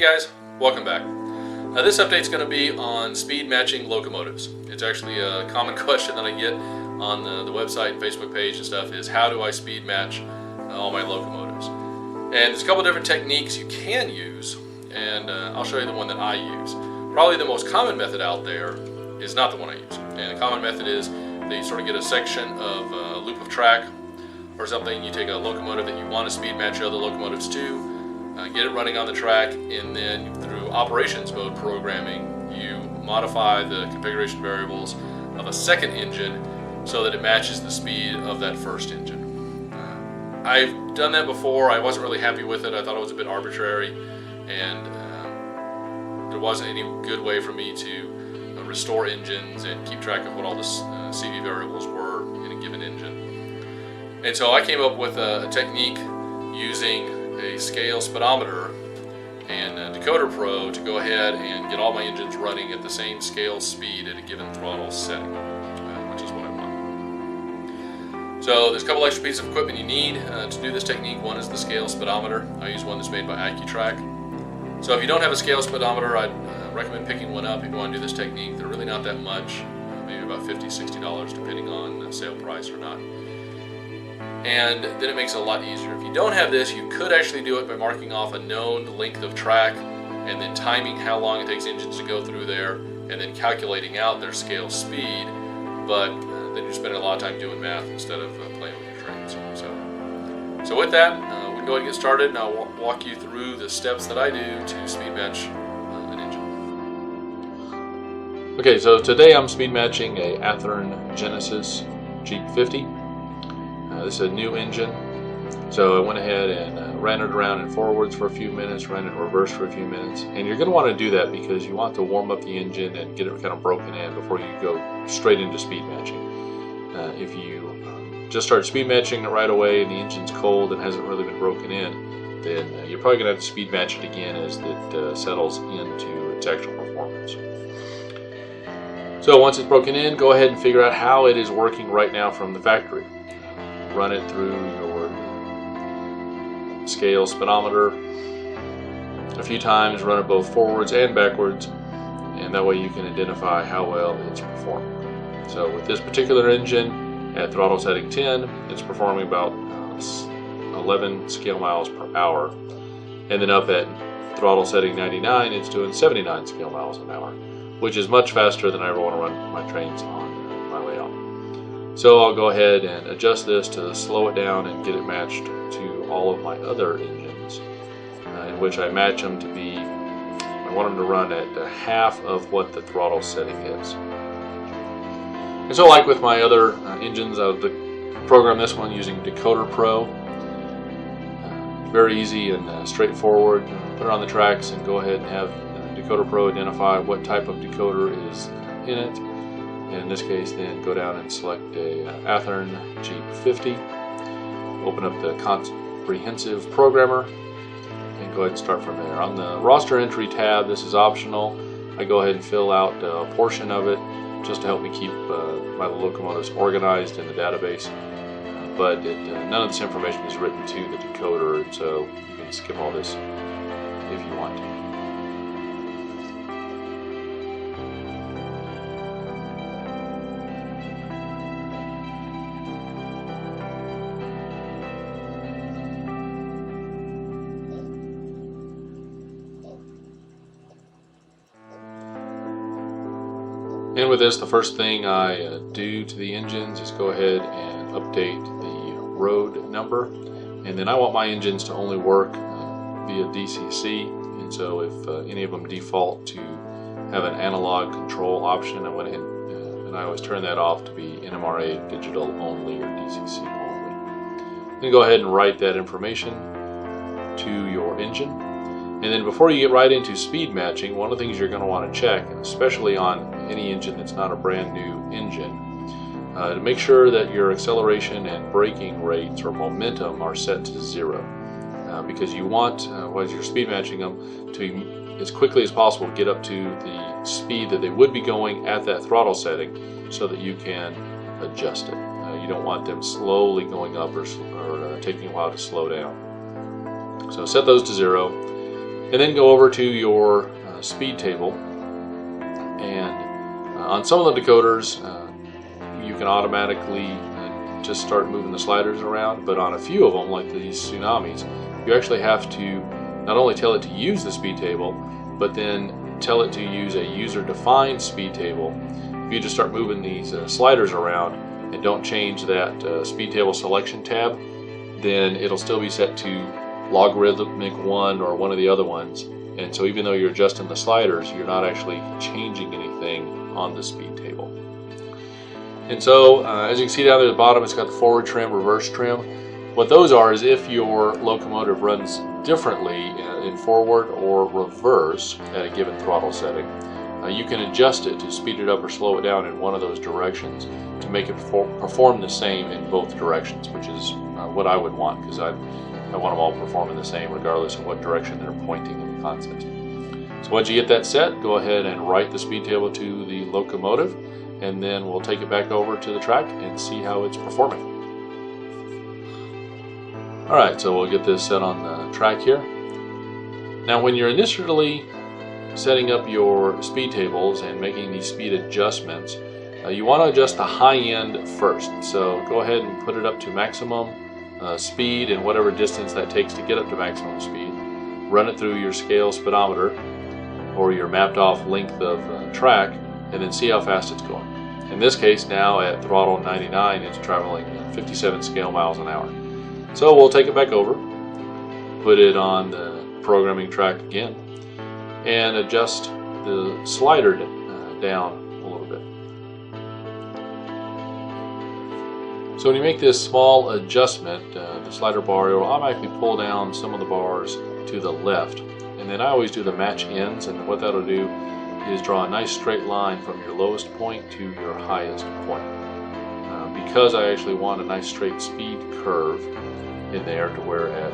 guys, welcome back. This update is going to be on speed matching locomotives. It's actually a common question that I get on the website and Facebook page and stuff is how do I speed match all my locomotives? And there's a couple different techniques you can use, and I'll show you the one that I use. Probably the most common method out there is not the one I use. And the common method is that you sort of get a section of a loop of track or something. You take a locomotive that you want to speed match other locomotives to, get it running on the track, and then through operations mode programming you modify the configuration variables of a second engine so that it matches the speed of that first engine. I've done that before. I wasn't really happy with it. I thought it was a bit arbitrary, and there wasn't any good way for me to restore engines and keep track of what all the CV variables were in a given engine. And so I came up with a technique using a scale speedometer and a Decoder Pro to go ahead and get all my engines running at the same scale speed at a given throttle setting, which is what I want. So there's a couple extra pieces of equipment you need to do this technique. One is the scale speedometer. I use one that's made by Accutrack. So if you don't have a scale speedometer, I'd recommend picking one up if you want to do this technique. They're really not that much, maybe about $50, $60 depending on the sale price or not. And then it makes it a lot easier. If you don't have this, you could actually do it by marking off a known length of track and then timing how long it takes engines to go through there and then calculating out their scale speed, but then you're spending a lot of time doing math instead of playing with your trains. So with that, we can go ahead and get started, and I'll walk you through the steps that I do to speed match an engine. Okay, so today I'm speed matching a Accutrack Genesis Jeep 50. This is a new engine, so I went ahead and ran it around in forwards for a few minutes, ran it in reverse for a few minutes. And you're going to want to do that because you want to warm up the engine and get it kind of broken in before you go straight into speed matching. If you just start speed matching it right away and the engine's cold and hasn't really been broken in, then you're probably going to have to speed match it again as it settles into its actual performance. So once it's broken in, go ahead and figure out how it is working right now from the factory. Run it through your scale speedometer a few times, run it both forwards and backwards, and that way you can identify how well it's performing. So with this particular engine at throttle setting 10, it's performing about 11 scale miles per hour, and then up at throttle setting 99, it's doing 79 scale miles an hour, which is much faster than I ever want to run my trains on my layout. So I'll go ahead and adjust this to slow it down and get it matched to all of my other engines, in which I match them to be, I want them to run at half of what the throttle setting is. And so like with my other engines, I'll program this one using Decoder Pro. Very easy and straightforward. Put it on the tracks and go ahead and have Decoder Pro identify what type of decoder is in it. In this case, then go down and select a Accutrack Jeep 50, open up the comprehensive programmer, and go ahead and start from there. On the roster entry tab, this is optional. I go ahead and fill out a portion of it just to help me keep my locomotives organized in the database, but none of this information is written to the decoder, so you can skip all this if you want to. And with this, the first thing I do to the engines is go ahead and update the road number. And then I want my engines to only work via DCC. And so if any of them default to have an analog control option, I went ahead and I always turn that off to be NMRA digital only or DCC only. Then go ahead and write that information to your engine. And then before you get right into speed matching, one of the things you're going to want to check, and especially on any engine that's not a brand new engine, to make sure that your acceleration and braking rates or momentum are set to 0. Because you want, as you're speed matching them, to as quickly as possible get up to the speed that they would be going at that throttle setting so that you can adjust it. You don't want them slowly going up or taking a while to slow down. So set those to 0. And then go over to your speed table, and on some of the decoders you can automatically just start moving the sliders around, but on a few of them, like these Tsunamis, you actually have to not only tell it to use the speed table, but then tell it to use a user-defined speed table. If you just start moving these sliders around and don't change that speed table selection tab, then it'll still be set to logarithmic 1 or one of the other ones. And so even though you're adjusting the sliders, you're not actually changing anything on the speed table. And so as you can see down there at the bottom, it's got the forward trim, reverse trim. What those are is if your locomotive runs differently in forward or reverse at a given throttle setting, you can adjust it to speed it up or slow it down in one of those directions to make it perform the same in both directions, which is what I would want, because I want them all performing the same regardless of what direction they're pointing in the contest. So once you get that set, go ahead and write the speed table to the locomotive, and then we'll take it back over to the track and see how it's performing. Alright, so we'll get this set on the track here. Now when you're initially setting up your speed tables and making these speed adjustments, you want to adjust the high end first. So go ahead and put it up to maximum speed and whatever distance that takes to get up to maximum speed. Run it through your scale speedometer or your mapped off length of track, and then see how fast it's going. In this case, now at throttle 99, it's traveling 57 scale miles an hour. So we'll take it back over, put it on the programming track again, and adjust the slider down a little bit. So when you make this small adjustment, the slider bar will automatically pull down some of the bars to the left. And then I always do the match ends, and what that'll do is draw a nice straight line from your lowest point to your highest point. Because I actually want a nice straight speed curve in there to where at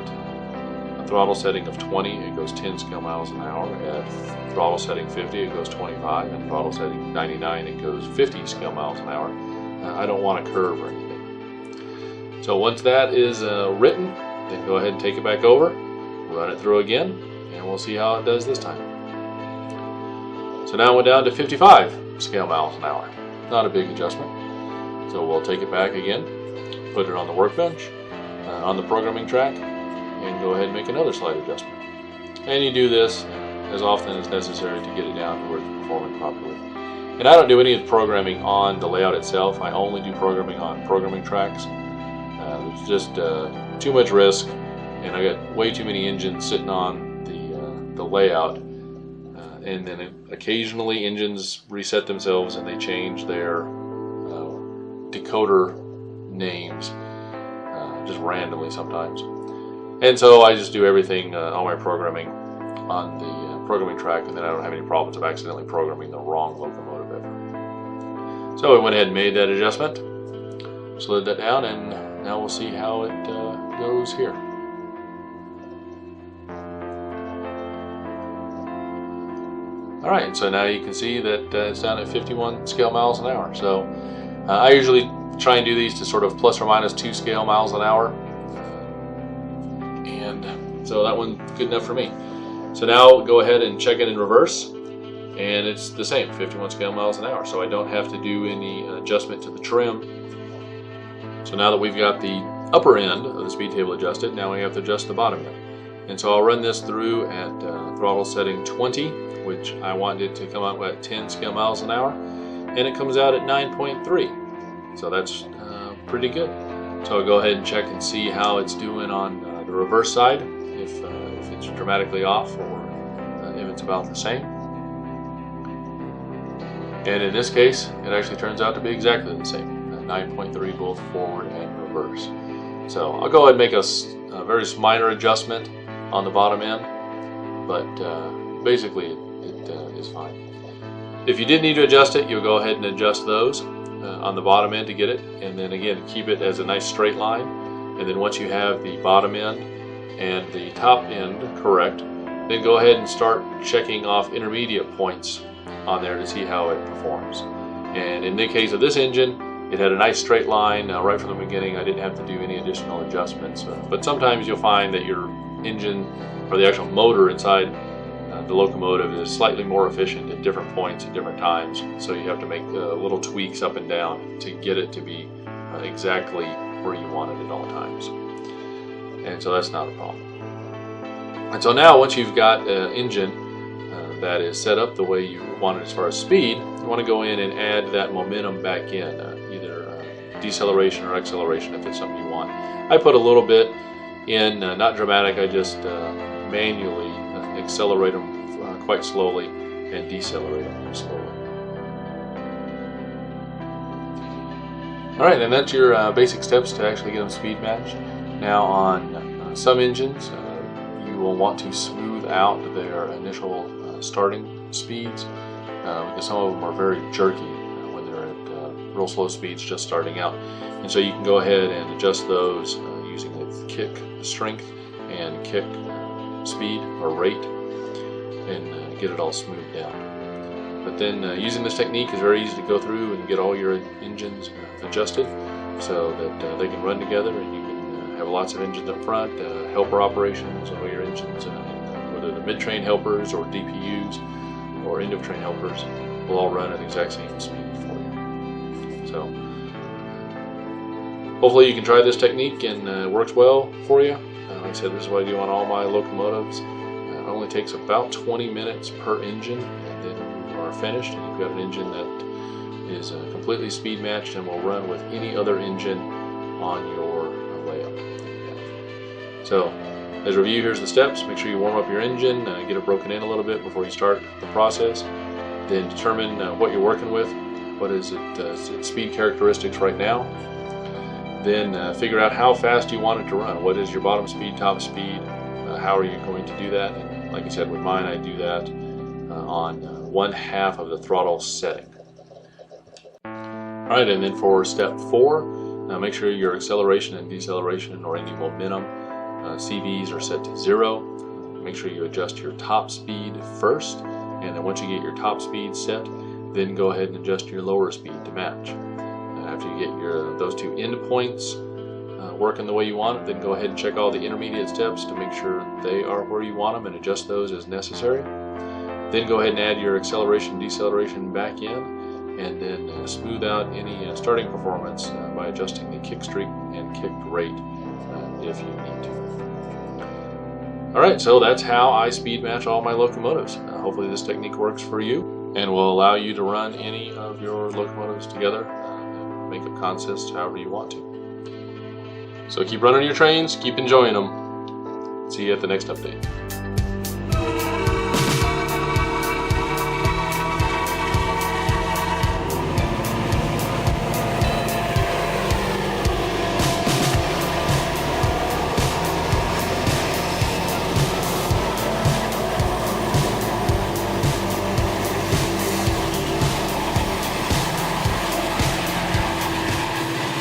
a throttle setting of 20 it goes 10 scale miles an hour, at throttle setting 50 it goes 25, and throttle setting 99 it goes 50 scale miles an hour. I don't want a curve or anything. So once that is written, then go ahead and take it back over, run it through again, and we'll see how it does this time. So now we're down to 55 scale miles an hour. Not a big adjustment. So we'll take it back again, put it on the workbench, on the programming track, and go ahead and make another slight adjustment. And you do this as often as necessary to get it down to where it's performing properly. And I don't do any of the programming on the layout itself. I only do programming on programming tracks. It's just too much risk, and I got way too many engines sitting on the layout. And then occasionally engines reset themselves and they change their decoder names just randomly sometimes. And so I just do everything all my programming on the programming track, and then I don't have any problems of accidentally programming the wrong locomotive ever. So I went ahead and made that adjustment, slid that down, and now we'll see how it goes here. Alright, so now you can see that it's down at 51 scale miles an hour. So I usually try and do these to sort of plus or minus 2 scale miles an hour. And so that one's good enough for me. So now go ahead and check it in reverse, and it's the same, 51 scale miles an hour. So I don't have to do any adjustment to the trim. So now that we've got the upper end of the speed table adjusted, now we have to adjust the bottom end. And so I'll run this through at throttle setting 20, which I want it to come out at 10 scale miles an hour, and it comes out at 9.3. So that's pretty good. So I'll go ahead and check and see how it's doing on the reverse side, if it's dramatically off or if it's about the same. And in this case, it actually turns out to be exactly the same, 9.3 both forward and reverse. So I'll go ahead and make a very minor adjustment on the bottom end, but basically it is fine. If you did need to adjust it, you'll go ahead and adjust those on the bottom end to get it, and then again keep it as a nice straight line. And then once you have the bottom end and the top end correct, then go ahead and start checking off intermediate points on there to see how it performs. And in the case of this engine, it had a nice straight line right from the beginning. I didn't have to do any additional adjustments, but sometimes you'll find that your engine or the actual motor inside the locomotive is slightly more efficient at different points at different times, so you have to make little tweaks up and down to get it to be exactly where you want it at all times. And so that's not a problem. And so now once you've got an engine that is set up the way you want it as far as speed, you want to go in and add that momentum back in, either deceleration or acceleration if it's something you want. I put a little bit in, not dramatic, I just manually accelerate them quite slowly and decelerate them slowly. Alright, and that's your basic steps to actually get them speed matched. Now on some engines, you will want to smooth out their initial starting speeds, because some of them are very jerky when they're at real slow speeds just starting out. And so you can go ahead and adjust those using the kick strength and kick speed or rate, and get it all smoothed down. But then using this technique is very easy to go through and get all your engines adjusted so that they can run together, and you can have lots of engines up front, helper operations, all your engines, whether they're mid-train helpers or DPUs or end-of-train helpers, will all run at the exact same speed for you. So hopefully you can try this technique and it works well for you. Like I said, this is what I do on all my locomotives. It only takes about 20 minutes per engine, and then you are finished, and you've got an engine that is completely speed matched and will run with any other engine on your layout. So as a review, here's the steps. Make sure you warm up your engine, get it broken in a little bit before you start the process. Then determine what you're working with. What is its speed characteristics right now. Then figure out how fast you want it to run. What is your bottom speed, top speed? How are you going to do that? And like I said, with mine, I do that on 1/2 of the throttle setting. All right, and then for step 4, make sure your acceleration and deceleration or any momentum CVs are set to 0. Make sure you adjust your top speed first, and then once you get your top speed set, then go ahead and adjust your lower speed to match. After you get those two endpoints working the way you want it, then go ahead and check all the intermediate steps to make sure they are where you want them and adjust those as necessary. Then go ahead and add your acceleration and deceleration back in, and then smooth out any starting performance by adjusting the kick streak and kick rate if you need to. Alright, so that's how I speed match all my locomotives. Hopefully this technique works for you and will allow you to run any of your locomotives together, make up consists however you want to. So keep running your trains, keep enjoying them. See you at the next update.